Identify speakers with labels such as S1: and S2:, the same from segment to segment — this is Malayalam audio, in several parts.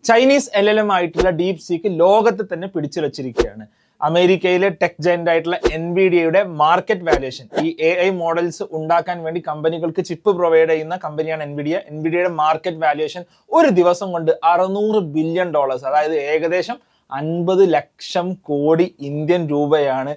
S1: ചൈനീസ് LLM ആയിട്ടുള്ള ഡീപ് സീക്ക് ലോകത്തെ തന്നെ പിടിച്ചുലച്ചിരിക്കുകയാണ്. അമേരിക്കയിലെ ടെക് ജയന്റ് ആയിട്ടുള്ള എൻവിഡിയയുടെ മാർക്കറ്റ് വാല്യൂഷൻ, ഈ AI മോഡൽസ് ഉണ്ടാക്കാൻ വേണ്ടി കമ്പനികൾക്ക് ചിപ്പ് പ്രൊവൈഡ് ചെയ്യുന്ന കമ്പനിയാണ് എൻവിഡിയ. എൻവിഡിയയുടെ മാർക്കറ്റ് വാല്യൂഷൻ ഒരു ദിവസം കൊണ്ട് $600 ബില്യൺ, അതായത് ഏകദേശം 50 ലക്ഷം കോടി ഇന്ത്യൻ രൂപയാണ്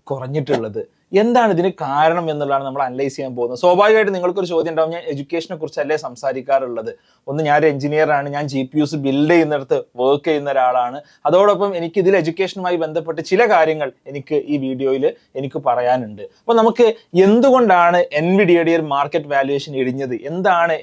S1: കുറഞ്ഞിട്ടുള്ളത്. എന്താണ് ഇതിന് കാരണം എന്നുള്ളതാണ് നമ്മൾ അനലൈസ് ചെയ്യാൻ പോകുന്നത്. സ്വാഭാവികമായിട്ട് നിങ്ങൾക്കൊരു ചോദ്യം ഉണ്ടാവും, ഞാൻ എഡ്യൂക്കേഷനെ കുറിച്ചല്ലേ സംസാരിക്കാറുള്ളത്. ഒന്ന്, ഞാനൊരു എഞ്ചിനീയറാണ്, ഞാൻ GPUs ബിൽഡ് ചെയ്യുന്നിടത്ത് വർക്ക് ചെയ്യുന്ന ഒരാളാണ്. അതോടൊപ്പം എനിക്ക് ഇതിൽ എഡ്യൂക്കേഷനുമായി ബന്ധപ്പെട്ട് ചില കാര്യങ്ങൾ എനിക്ക് ഈ വീഡിയോയിൽ എനിക്ക് പറയാനുണ്ട്. അപ്പോൾ നമുക്ക് എന്തുകൊണ്ടാണ് എൻവിഡിയയുടെ ഒരു മാർക്കറ്റ് വാല്യൂഷൻ ഇടിഞ്ഞത്,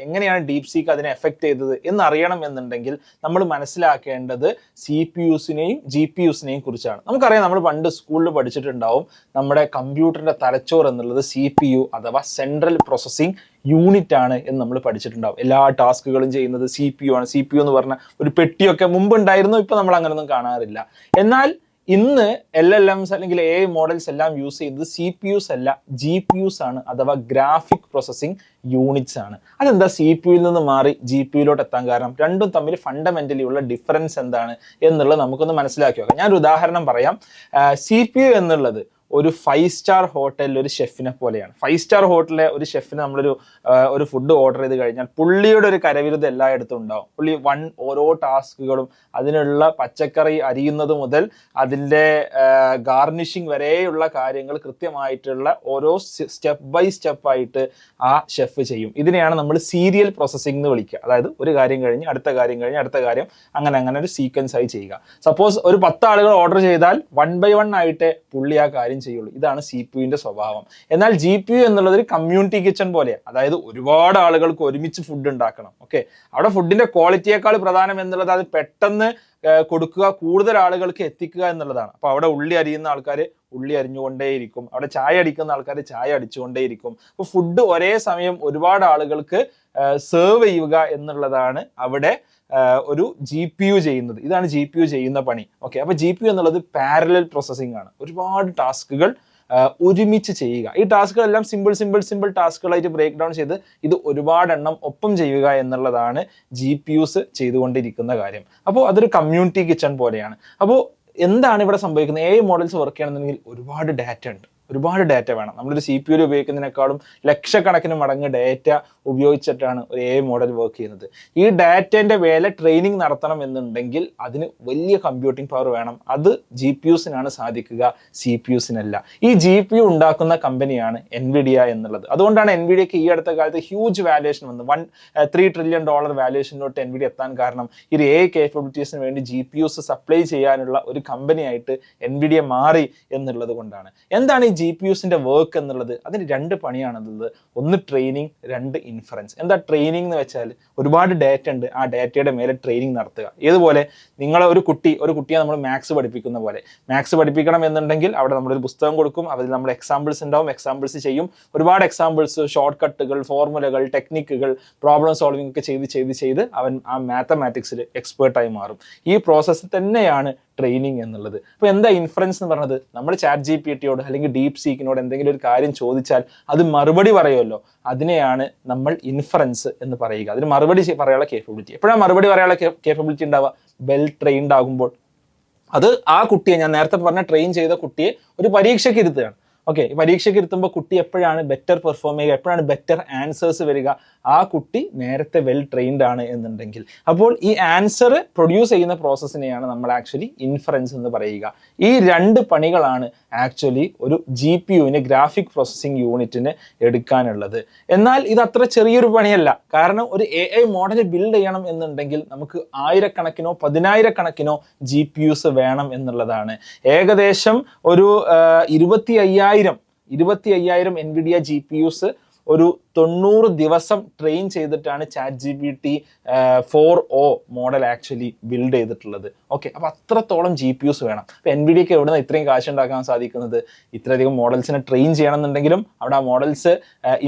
S1: എങ്ങനെയാണ് ഡീപ് സീക്ക് അതിനെ എഫക്ട് ചെയ്തത് എന്നറിയണം എന്നുണ്ടെങ്കിൽ നമ്മൾ മനസ്സിലാക്കേണ്ടത് CPUസിനെയും GPUസിനെയും കുറിച്ചാണ്. നമുക്കറിയാം, നമ്മൾ പണ്ട് സ്കൂളിൽ പഠിച്ചിട്ടുണ്ടാവും, നമ്മുടെ കമ്പ്യൂട്ടറിന്റെ തലച്ചോറ് എന്നുള്ളത് CPU അഥവാ സെൻട്രൽ പ്രോസസ്സിംഗ് യൂണിറ്റ് ആണ് എന്ന് നമ്മൾ പഠിച്ചിട്ടുണ്ടാവും. എല്ലാ ടാസ്കുകളും ചെയ്യുന്നത് CPU ആണ്. CPU എന്ന് പറഞ്ഞ ഒരു പെട്ടിയൊക്കെ മുമ്പ് ഉണ്ടായിരുന്നു, ഇപ്പൊ നമ്മൾ അങ്ങനെയൊന്നും കാണാറില്ല. എന്നാൽ ഇന്ന് LLMs അല്ലെങ്കിൽ AI മോഡൽസ് എല്ലാം യൂസ് ചെയ്യുന്നത് CPUs അല്ല, GPUs ആണ്, അഥവാ ഗ്രാഫിക് പ്രോസസ്സിംഗ് യൂണിറ്റ്സ് ആണ്. അതെന്താ CPU നിന്ന് മാറി GPUയിലോട്ട് എത്താൻ കാരണം? രണ്ടും തമ്മിൽ ഫണ്ടമെന്റലി ഉള്ള ഡിഫറൻസ് എന്താണ് എന്നുള്ളത് നമുക്കൊന്ന് മനസ്സിലാക്കി നോക്കാം. ഞാനൊരു ഉദാഹരണം പറയാം. CPU എന്നുള്ളത് ഒരു 5 സ്റ്റാർ ഹോട്ടലിൽ ഒരു ഷെഫിനെ പോലെയാണ്. 5 സ്റ്റാർ ഹോട്ടലിലെ ഒരു ഷെഫിന് നമ്മളൊരു ഫുഡ് ഓർഡർ ചെയ്ത് കഴിഞ്ഞാൽ പുള്ളിയുടെ ഒരു കരവിരുത് എല്ലായിടത്തും ഉണ്ടാവും. പുള്ളി ഓരോ ടാസ്കുകളും, അതിനുള്ള പച്ചക്കറി അരിയുന്നത് മുതൽ അതിൻ്റെ ഗാർണിഷിങ് വരെയുള്ള കാര്യങ്ങൾ കൃത്യമായിട്ടുള്ള ഓരോ സ്റ്റെപ്പ് ബൈ സ്റ്റെപ്പ് ആയിട്ട് ആ ഷെഫ് ചെയ്യും. ഇതിനെയാണ് നമ്മൾ സീരിയൽ പ്രോസസ്സിംഗ് എന്ന് വിളിക്കുക. അതായത് ഒരു കാര്യം കഴിഞ്ഞ് അടുത്ത കാര്യം കഴിഞ്ഞ് അടുത്ത കാര്യം, അങ്ങനെ ഒരു സീക്വൻസ് ആയി ചെയ്യുക. സപ്പോസ് ഒരു 10 ആളുകൾ ഓർഡർ ചെയ്താൽ 1 by 1 ആയിട്ട് പുള്ളി ആ കാര്യം ചെയ്യുള്ളൂ. ഇതാണ് CPUവിന്റെ സ്വഭാവം. എന്നാൽ GPU എന്നുള്ളത് ഒരു കമ്മ്യൂണിറ്റി കിച്ചൺ പോലെയാണ്. അതായത് ഒരുപാട് ആളുകൾക്ക് ഒരുമിച്ച് ഫുഡ് ഉണ്ടാക്കണം. ഓക്കെ, അവിടെ ഫുഡിന്റെ ക്വാളിറ്റിയേക്കാൾ പ്രധാനം എന്നുള്ളത് അത് പെട്ടെന്ന് കൊടുക്കുക, കൂടുതൽ ആളുകൾക്ക് എത്തിക്കുക എന്നുള്ളതാണ്. അപ്പൊ അവിടെ ഉള്ളി അരിയുന്ന ആൾക്കാർ ഉള്ളി അരിഞ്ഞുകൊണ്ടേയിരിക്കും, അവിടെ ചായ അടിക്കുന്ന ആൾക്കാർ ചായ അടിച്ചുകൊണ്ടേയിരിക്കും. അപ്പൊ ഫുഡ് ഒരേ സമയം ഒരുപാട് ആളുകൾക്ക് സെർവ് ചെയ്യുക എന്നുള്ളതാണ് അവിടെ ഒരു GPU ചെയ്യുന്നത്. ഇതാണ് GPU ചെയ്യുന്ന പണി. ഓക്കെ, അപ്പൊ GPU എന്നുള്ളത് പാരലൽ പ്രോസസ്സിംഗ് ആണ്. ഒരുപാട് ടാസ്കുകൾ ഒരുമിച്ച് ചെയ്യുക. ഈ ടാസ്കുകളെല്ലാം സിമ്പിൾ ടാസ്കുകളായിട്ട് ബ്രേക്ക് ഡൗൺ ചെയ്ത് ഇത് ഒരുപാടെണ്ണം ഒപ്പം ചെയ്യുക എന്നുള്ളതാണ് GPUs ചെയ്തുകൊണ്ടിരിക്കുന്ന കാര്യം. അപ്പോൾ അതൊരു കമ്മ്യൂണിറ്റി കിച്ചൺ പോലെയാണ്. അപ്പോൾ എന്താണ് ഇവിടെ സംഭവിക്കുന്നത്? AI മോഡൽസ് വർക്ക് ചെയ്യണമെന്നുണ്ടെങ്കിൽ ഒരുപാട് ഡാറ്റ ഉണ്ട്, ഒരുപാട് ഡാറ്റ വേണം. നമ്മളൊരു CPU ഉപയോഗിക്കുന്നതിനേക്കാളും ലക്ഷക്കണക്കിന് മടങ്ങ് ഡാറ്റ ഉപയോഗിച്ചിട്ടാണ് ഒരു AI മോഡൽ വർക്ക് ചെയ്യുന്നത്. ഈ ഡാറ്റേൻ്റെ മേലെ ട്രെയിനിങ് നടത്തണം എന്നുണ്ടെങ്കിൽ അതിന് വലിയ കമ്പ്യൂട്ടിംഗ് പവർ വേണം. അത് GPUസിനാണ് സാധിക്കുക, CPUസിനല്ല. ഈ GPU ഉണ്ടാക്കുന്ന കമ്പനിയാണ് എൻവിഡിയ എന്നുള്ളത്. അതുകൊണ്ടാണ് എൻവിഡിയക്ക് ഈ അടുത്ത കാലത്ത് ഹ്യൂജ് വാല്യൂഷൻ വന്നു. $3 ട്രില്യൺ വാല്യൂഷനിലോട്ട് എൻവിഡിയ എത്താൻ കാരണം ഈ AI കേപ്പബിലിറ്റീസിന് വേണ്ടി GPUs സപ്ലൈ ചെയ്യാനുള്ള ഒരു കമ്പനിയായിട്ട് എൻവിഡിയ മാറി എന്നുള്ളത് കൊണ്ടാണ്. എന്താണ് ഈ GPUസിന്റെ വർക്ക് എന്നുള്ളത്? അതിന് 2 പണിയാണുള്ളത്. ഒന്ന് ട്രെയിനിങ്, 2 ഇൻഫറൻസ്. എന്താ ട്രെയിനിങ് എന്ന് വെച്ചാൽ ഒരുപാട് ഡാറ്റ ഉണ്ട്, ആ ഡാറ്റയുടെ മേലെ ട്രെയിനിങ് നടത്തുക. ഏതുപോലെ നിങ്ങളെ ഒരു കുട്ടിയെ നമ്മൾ മാത്സ് പഠിപ്പിക്കുന്ന പോലെ, മാത്സ് പഠിപ്പിക്കണം എന്നുണ്ടെങ്കിൽ അവിടെ നമ്മളൊരു പുസ്തകം കൊടുക്കും, അതിൽ നമ്മൾ എക്സാമ്പിൾസ് ഉണ്ടാവും, എക്സാമ്പിൾസ് ചെയ്യും. ഒരുപാട് എക്സാമ്പിൾസ്, ഷോർട്ട് കട്ടുകൾ, ഫോർമുലകൾ, ടെക്നിക്കുകൾ, പ്രോബ്ലം സോൾവിംഗ് ഒക്കെ ചെയ്ത് അവൻ ആ മാത്തമാറ്റിക്സിൽ എക്സ്പേർട്ടായി മാറും. ഈ പ്രോസസ്സ് തന്നെയാണ് ട്രെയിനിങ് എന്നുള്ളത്. അപ്പോൾ എന്താ ഇൻഫറൻസ് എന്ന് പറഞ്ഞത്? നമ്മൾ ChatGPTയോട് അല്ലെങ്കിൽ ഡീപ് സീക്കിനോട് എന്തെങ്കിലും ഒരു കാര്യം ചോദിച്ചാൽ അത് മറുപടി പറയുമല്ലോ, അതിനെയാണ് നമ്മൾ ഇൻഫറൻസ് എന്ന് പറയുക. അതിന് മറുപടി പറയാനുള്ള കേപ്പബിലിറ്റി. എപ്പോഴാണ് മറുപടി പറയാനുള്ള കേപ്പബിലിറ്റി ഉണ്ടാവുക? വെൽ ട്രെയിൻഡ് ആകുമ്പോൾ. അത് ആ കുട്ടിയെ, ഞാൻ നേരത്തെ പറഞ്ഞ ട്രെയിൻ ചെയ്ത കുട്ടിയെ ഒരു പരീക്ഷയ്ക്ക് ഇരുത്തുകയാണ്. ഓക്കെ, പരീക്ഷയ്ക്ക് ഇരുത്തുമ്പോൾ കുട്ടി എപ്പോഴാണ് ബെറ്റർ പെർഫോം ചെയ്യുക, എപ്പോഴാണ് ബെറ്റർ ആൻസേഴ്സ് വരിക? ആ കുട്ടി നേരത്തെ വെൽ ട്രെയിൻഡ് ആണ് എന്നുണ്ടെങ്കിൽ. അപ്പോൾ ഈ ആൻസർ പ്രൊഡ്യൂസ് ചെയ്യുന്ന പ്രോസസ്സിനെയാണ് നമ്മൾ ആക്ച്വലി ഇൻഫറൻസ് എന്ന് പറയുക. ഈ 2 പണികളാണ് ആക്ച്വലി ഒരു GPUവിന്, ഗ്രാഫിക് പ്രോസസ്സിംഗ് യൂണിറ്റിന് എടുക്കാനുള്ളത്. എന്നാൽ ഇത് അത്ര ചെറിയൊരു പണിയല്ല. കാരണം ഒരു AI മോഡൽ ബിൽഡ് ചെയ്യണം എന്നുണ്ടെങ്കിൽ നമുക്ക് 1000കണക്കിനോ 10000കണക്കിനോ GPUs വേണം എന്നുള്ളതാണ്. ഏകദേശം ഒരു 25,000 എൻവിഡിയ GPUs ഒരു 90 ദിവസം ട്രെയിൻ ചെയ്തിട്ടാണ് ChatGPT 4o model actually build ചെയ്തിട്ടുള്ളത്. ഓക്കെ, അപ്പോൾ അത്രത്തോളം GPUs വേണം. അപ്പോൾ എൻവിഡിയക്ക് എവിടെ നിന്ന് ഇത്രയും കാശ് ഉണ്ടാക്കാൻ സാധിക്കുന്നത്? ഇത്രയധികം മോഡൽസിനെ ട്രെയിൻ ചെയ്യണമെന്നുണ്ടെങ്കിലും അവിടെ ആ മോഡൽസ്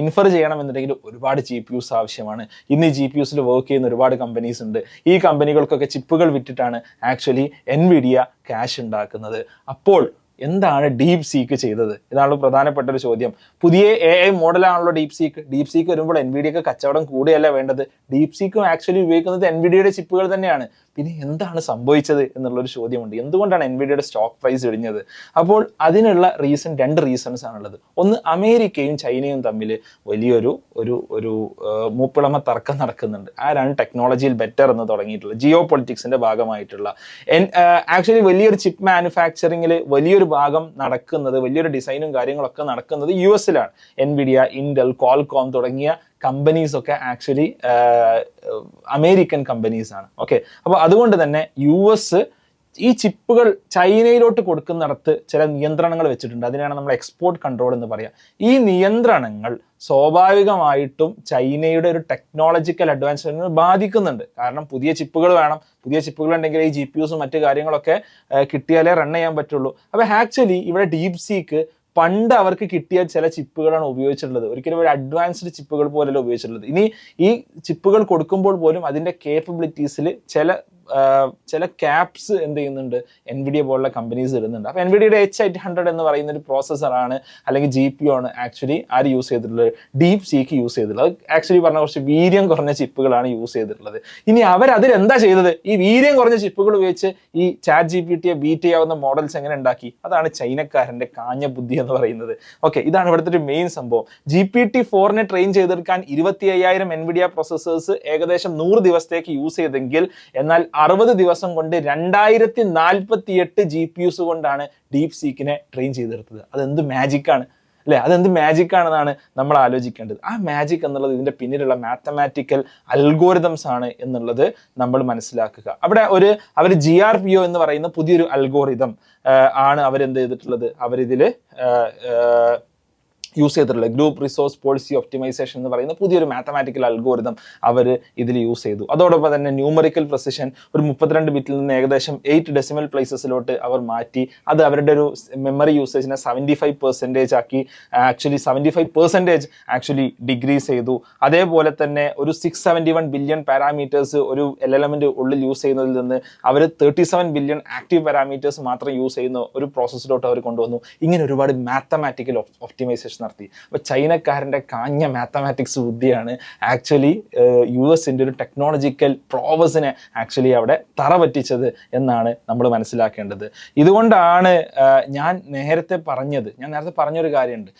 S1: ഇൻഫർ ചെയ്യണമെന്നുണ്ടെങ്കിലും ഒരുപാട് GPUs ആവശ്യമാണ്. ഇന്ന് ഈ GPUസിൽ വർക്ക് ചെയ്യുന്ന ഒരുപാട് കമ്പനീസ് ഉണ്ട്. ഈ കമ്പനികൾക്കൊക്കെ ചിപ്പുകൾ വിറ്റിട്ടാണ് ആക്ച്വലി എൻവിഡിയ ക്യാഷ് ഉണ്ടാക്കുന്നത്. അപ്പോൾ എന്താണ് ഡീപ് സീക്ക് ചെയ്തത്? ഇതാണ് പ്രധാനപ്പെട്ട ഒരു ചോദ്യം. പുതിയ AI മോഡലാണല്ലോ ഡീപ് സീക്ക് വരുമ്പോൾ എൻവിഡിയക്ക് കച്ചവടം കൂടുകയല്ല വേണ്ടത്. ഡീപ് സീക്കും ആക്ച്വലി ഉപയോഗിക്കുന്നത് എൻവിഡിയയുടെ ചിപ്പുകൾ തന്നെയാണ്. പിന്നെ എന്താണ് സംഭവിച്ചത് എന്നുള്ളൊരു ചോദ്യമുണ്ട്. എന്തുകൊണ്ടാണ് എൻവിഡിയയുടെ സ്റ്റോക്ക് പ്രൈസ് ഇടിഞ്ഞത്? അപ്പോൾ അതിനുള്ള രണ്ട് റീസൺസ് ആണുള്ളത്. ഒന്ന്, അമേരിക്കയും ചൈനയും തമ്മിൽ വലിയൊരു ഒരു ഒരു മൂപ്പിളമ തർക്കം നടക്കുന്നുണ്ട്. ആരാണ് ടെക്നോളജിയിൽ ബെറ്റർ എന്ന് തുടങ്ങിയിട്ടുള്ളത്, ജിയോ പൊളിറ്റിക്സിന്റെ ഭാഗമായിട്ടുള്ള. ആക്ച്വലി വലിയൊരു ചിപ്പ് മാനുഫാക്ചറിങ്ങിൽ വലിയൊരു ഭാഗം നടക്കുന്നത്, വലിയൊരു ഡിസൈനും കാര്യങ്ങളൊക്കെ നടക്കുന്നത് US-ലാണ്. എൻവിഡിയ, ഇന്റൽ, ക്വാൾകോം തുടങ്ങിയ കമ്പനീസ് ഒക്കെ ആക്ച്വലി അമേരിക്കൻ കമ്പനീസ് ആണ്. ഓക്കെ, അപ്പോൾ അതുകൊണ്ട് തന്നെ US ഈ ചിപ്പുകൾ ചൈനയിലോട്ട് കൊടുക്കുന്നിടത്ത് ചില നിയന്ത്രണങ്ങൾ വെച്ചിട്ടുണ്ട്. അതിനാണ് നമ്മൾ എക്സ്പോർട്ട് കൺട്രോൾ എന്ന് പറയുക. ഈ നിയന്ത്രണങ്ങൾ സ്വാഭാവികമായിട്ടും ചൈനയുടെ ഒരു ടെക്നോളജിക്കൽ അഡ്വാൻസ്മെന്റിനെ ബാധിക്കുന്നുണ്ട്. കാരണം പുതിയ ചിപ്പുകൾ വേണം, പുതിയ ചിപ്പുകൾ ഉണ്ടെങ്കിൽ ഈ GPUസും മറ്റു കാര്യങ്ങളൊക്കെ കിട്ടിയാലേ റൺ ചെയ്യാൻ പറ്റുള്ളൂ. അപ്പോൾ ആക്ച്വലി ഇവിടെ ഡീപ് സീക്ക് പണ്ട് അവർക്ക് കിട്ടിയ ചില ചിപ്പുകളാണ് ഉപയോഗിച്ചിട്ടുള്ളത്. ഒരിക്കലും ഒരു അഡ്വാൻസ്ഡ് ചിപ്പുകൾ പോലെയല്ല ഉപയോഗിച്ചിട്ടുള്ളത്. ഇനി ഈ ചിപ്പുകൾ കൊടുക്കുമ്പോൾ പോലും അതിൻ്റെ കേപ്പബിലിറ്റീസിൽ ചില ക്യാപ്സ് എന്ത് ചെയ്യുന്നുണ്ട്, എൻവിഡിയ പോലുള്ള കമ്പനീസ് ഇടുന്നുണ്ട്. അപ്പോൾ എൻവിഡിയയുടെ H800 എന്ന് പറയുന്ന ഒരു പ്രോസസ്സറാണ് അല്ലെങ്കിൽ GPU ആണ് ആക്ച്വലി ആര് യൂസ് ചെയ്തിട്ടുള്ളത്, ഡീപ് സീക്ക് യൂസ് ചെയ്തിട്ടുള്ളത്. അത് ആക്ച്വലി പറഞ്ഞ കുറച്ച് വീര്യം കുറഞ്ഞ ചിപ്പുകളാണ് യൂസ് ചെയ്തിട്ടുള്ളത്. ഇനി അതിലെന്താ ചെയ്തത്? ഈ വീര്യം കുറഞ്ഞ ചിപ്പുകൾ ഉപയോഗിച്ച് ഈ ChatGPTയെ ബീറ്റ് ചെയ്യാവുന്ന മോഡൽസ് എങ്ങനെ ഉണ്ടാക്കി? അതാണ് ചൈനക്കാരൻ്റെ കാഞ്ഞ ബുദ്ധി എന്ന് പറയുന്നത്. ഓക്കെ, ഇതാണ് ഇവിടുത്തെ ഒരു മെയിൻ സംഭവം. GPT-4നെ ട്രെയിൻ ചെയ്തെടുക്കാൻ 25,000 എൻവിഡിയ പ്രോസസ്സേഴ്സ് ഏകദേശം 100 ദിവസത്തേക്ക് യൂസ് ചെയ്തെങ്കിൽ, എന്നാൽ 60 ദിവസം കൊണ്ട് 2048 GPUs കൊണ്ടാണ് ഡീപ് സീക്കിനെ ട്രെയിൻ ചെയ്തെടുത്തത്. അതെന്ത് മാജിക്കാണ് അല്ലേ? അതെന്ത് മാജിക്കാണെന്നാണ് നമ്മൾ ആലോചിക്കേണ്ടത്. ആ മാജിക് എന്നുള്ളത് ഇതിന്റെ പിന്നിലുള്ള മാത്തമാറ്റിക്കൽ അൽഗോരിതംസ് ആണ് എന്നുള്ളത് നമ്മൾ മനസ്സിലാക്കുക. അവിടെ അവർ GRPO എന്ന് പറയുന്ന പുതിയൊരു അൽഗോരിതം ആണ് അവരെന്ത് ചെയ്തിട്ടുള്ളത്, അവരിതിൽ യൂസ് ചെയ്തിട്ടുള്ളത്. ഗ്രൂപ്പ് റിസോഴ്സ് പോളിസി ഒപ്റ്റിമൈസേഷൻ എന്ന് പറയുന്ന പുതിയൊരു മാത്തമാറ്റിക്കൽ അൽഗോരിതം അവർ ഇതിൽ യൂസ് ചെയ്തു. അതോടൊപ്പം തന്നെ ന്യൂമറിക്കൽ പ്രിസിഷൻ ഒരു 32 ബിറ്റിൽ നിന്ന് ഏകദേശം 8 ഡെസിമൽ പ്ലേസസിലോട്ട് അവർ മാറ്റി. അത് അവരുടെ ഒരു മെമ്മറി യൂസേജിനെ 75% ആക്കി. ആക്ച്വലി 75% ആക്ച്വലി ഡിഗ്രീസ് ചെയ്തു. അതേപോലെ തന്നെ ഒരു 671 ബില്യൺ പാരാമീറ്റേഴ്സ് ഒരു LLMന്റെ ഉള്ളിൽ യൂസ് ചെയ്യുന്നതിൽ നിന്ന് അവർ 37 ബില്യൺ ആക്റ്റീവ് പാരാമീറ്റേഴ്സ് മാത്രം യൂസ് ചെയ്യുന്ന ഒരു പ്രോസസ്സിലോട്ട് അവർ കൊണ്ടുവന്നു. ഇങ്ങനെ ഒരുപാട് മാത്തമാറ്റിക്കൽ ഒപ്റ്റിമൈസേഷൻ നടത്തി. അപ്പോൾ ചൈനക്കാരൻ്റെ കാഞ്ഞ മാത്തമാറ്റിക്സ് ബുദ്ധിയാണ് ആക്ച്വലി US-ന്റെ ഒരു ടെക്നോളജിക്കൽ പ്രോവസിനെ ആക്ച്വലി അവിടെ തറ പറ്റിച്ചത് എന്നാണ് നമ്മൾ മനസ്സിലാക്കേണ്ടത്. ഇതുകൊണ്ടാണ് ഞാൻ നേരത്തെ പറഞ്ഞൊരു കാര്യമുണ്ട്.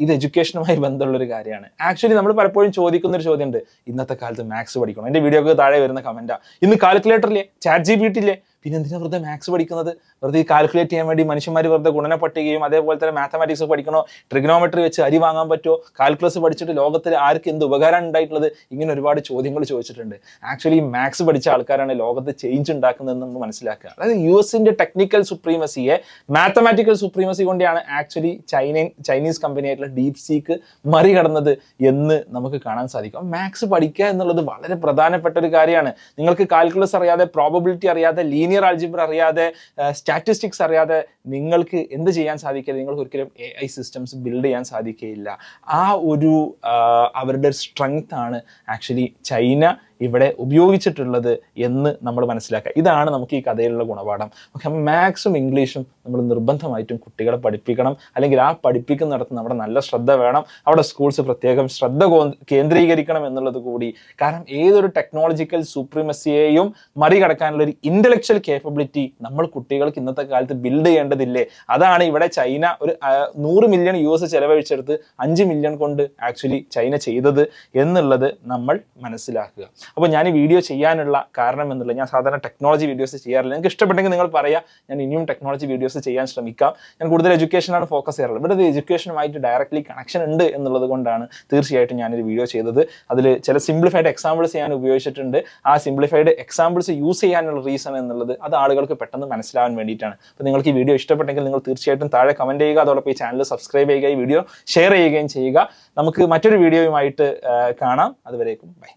S1: ഇത് എഡ്യൂക്കേഷനുമായി ബന്ധമുള്ളൊരു കാര്യമാണ്. ആക്ച്വലി നമ്മൾ പലപ്പോഴും ചോദിക്കുന്നൊരു ചോദ്യമുണ്ട്, ഇന്നത്തെ കാലത്ത് മാത്സ് പഠിക്കണം. എൻ്റെ വീഡിയോക്ക് താഴെ വരുന്ന കമൻറ്റാ, ഇന്ന് കാൽക്കുലേറ്ററിലെ ChatGPT ഇല്ലേ, പിന്നെ എന്തിനാ വെറുതെ മാത്സ് പഠിക്കുന്നത്? വെറുതെ കാൽക്കുലേറ്റ് ചെയ്യാൻ വേണ്ടി മനുഷ്യന്മാർ വെറുതെ ഗുണന പട്ടികയും അതേപോലെ തന്നെ മാത്തമാറ്റിക്സ് പഠിക്കണോ? ട്രിഗ്നോമെട്രി വെച്ച് അരി വാങ്ങാൻ പറ്റുമോ? കാൽക്കുലസ് പഠിച്ചിട്ട് ലോകത്തിൽ ആർക്ക് എന്ത് ഉപകാരം ഉണ്ടായിട്ടുള്ളത്? ഇങ്ങനെ ഒരുപാട് ചോദ്യങ്ങൾ ചോദിച്ചിട്ടുണ്ട്. ആക്ച്വലി മാത്സ് പഠിച്ച ആൾക്കാരാണ് ലോകത്ത് ചേഞ്ച് ഉണ്ടാക്കുന്നതെന്ന് നമ്മൾ മനസ്സിലാക്കുക. അതായത് US-ന്റെ ടെക്നിക്കൽ സുപ്രീമസിയെ മാത്തമാറ്റിക്കൽ സുപ്രീമസി കൊണ്ടാണ് ആക്ച്വലി ചൈനീസ് കമ്പനി ആയിട്ടുള്ള ഡീപ് സീക്ക് മറികടന്നത് എന്ന് നമുക്ക് കാണാൻ സാധിക്കും. മാത്സ് പഠിക്കുക എന്നുള്ളത് വളരെ പ്രധാനപ്പെട്ട ഒരു കാര്യമാണ്. നിങ്ങൾക്ക് കാൽക്കുലസ് അറിയാതെ, പ്രോബബിലിറ്റി അറിയാതെ, ലീനിയർ ആൾജിബ്ര അറിയാതെ, സ്റ്റാറ്റിസ്റ്റിക്സ് അറിയാതെ നിങ്ങൾക്ക് എന്ത് ചെയ്യാൻ സാധിക്കില്ല? നിങ്ങൾക്ക് ഒരിക്കലും AI സിസ്റ്റംസ് ബിൽഡ് ചെയ്യാൻ സാധിക്കുകയില്ല. ആ ഒരു അവരുടെ സ്ട്രെങ്ത് ആണ് ആക്ച്വലി ചൈന ഇവിടെ ഉപയോഗിച്ചിട്ടുള്ളത് എന്ന് നമ്മൾ മനസ്സിലാക്കുക. ഇതാണ് നമുക്ക് ഈ കഥയിലുള്ള ഗുണപാഠം. ഓക്കെ, മാത്സും ഇംഗ്ലീഷും നമ്മൾ നിർബന്ധമായിട്ടും കുട്ടികളെ പഠിപ്പിക്കണം. അല്ലെങ്കിൽ ആ പഠിപ്പിക്കുന്നിടത്ത് നമ്മുടെ നല്ല ശ്രദ്ധ വേണം. അവിടെ സ്കൂൾസ് പ്രത്യേകം ശ്രദ്ധ കേന്ദ്രീകരിക്കണം എന്നുള്ളത് കൂടി. കാരണം ഏതൊരു ടെക്നോളജിക്കൽ സൂപ്രീമസിയെയും മറികടക്കാനുള്ള ഒരു ഇന്റലക്ച്വൽ കേപ്പബിലിറ്റി നമ്മൾ കുട്ടികൾക്ക് ഇന്നത്തെ കാലത്ത് ബിൽഡ് ചെയ്യേണ്ടതില്ലേ? അതാണ് ഇവിടെ ചൈന ഒരു 100 മില്യൺ US ചെലവഴിച്ചെടുത്ത് 5 മില്യൺ കൊണ്ട് ആക്ച്വലി ചൈന ചെയ്തത് എന്നുള്ളത് നമ്മൾ മനസ്സിലാക്കുക. അപ്പോൾ ഞാൻ ഈ വീഡിയോ ചെയ്യാനുള്ള കാരണം എന്നുള്ളത്, ഞാൻ സാധാരണ ടെക്നോളജി വീഡിയോസ് ചെയ്യാറില്ല. നിങ്ങൾക്ക് ഇഷ്ടപ്പെട്ടെങ്കിൽ നിങ്ങൾ പറയുക, ഞാൻ ഇനിയും ടെക്നോളജി വീഡിയോസ് ചെയ്യാൻ ശ്രമിക്കാം. ഞാൻ കൂടുതൽ എഡ്യൂക്കേഷനാണ് ഫോക്കസ് ചെയ്യാറുള്ളത്. ഇവിടെ എഡ്യൂക്കേഷനുമായിട്ട് ഡയറക്റ്റ്ലി കണക്ഷൻ ഉണ്ട് എന്നുള്ളത് കൊണ്ടാണ് തീർച്ചയായിട്ടും ഞാനൊരു വീഡിയോ ചെയ്തത്. അതിൽ ചില സിംപ്ലിഫൈഡ് എക്സാമ്പിൾസ് ഞാൻ ഉപയോഗിച്ചിട്ടുണ്ട്. ആ സിംപ്ലിഫൈഡ് എക്സാമ്പിൾസ് യൂസ് ചെയ്യാനുള്ള റീസൺ എന്നുള്ളത് അത് ആളുകൾക്ക് പെട്ടെന്ന് മനസ്സിലാവാൻ വേണ്ടിയിട്ടാണ്. അപ്പോൾ നിങ്ങൾക്ക് ഈ വീഡിയോ ഇഷ്ടപ്പെട്ടെങ്കിൽ നിങ്ങൾ തീർച്ചയായിട്ടും താഴെ കമൻറ്റ് ചെയ്യുക. അതോടൊപ്പം ഈ ചാനൽ സബ്സ്ക്രൈബ് ചെയ്യുക, ഈ വീഡിയോ ഷെയർ ചെയ്യുകയും ചെയ്യുക. നമുക്ക് മറ്റൊരു വീഡിയോയുമായിട്ട് കാണാം. അതുവരേക്കും ബൈ.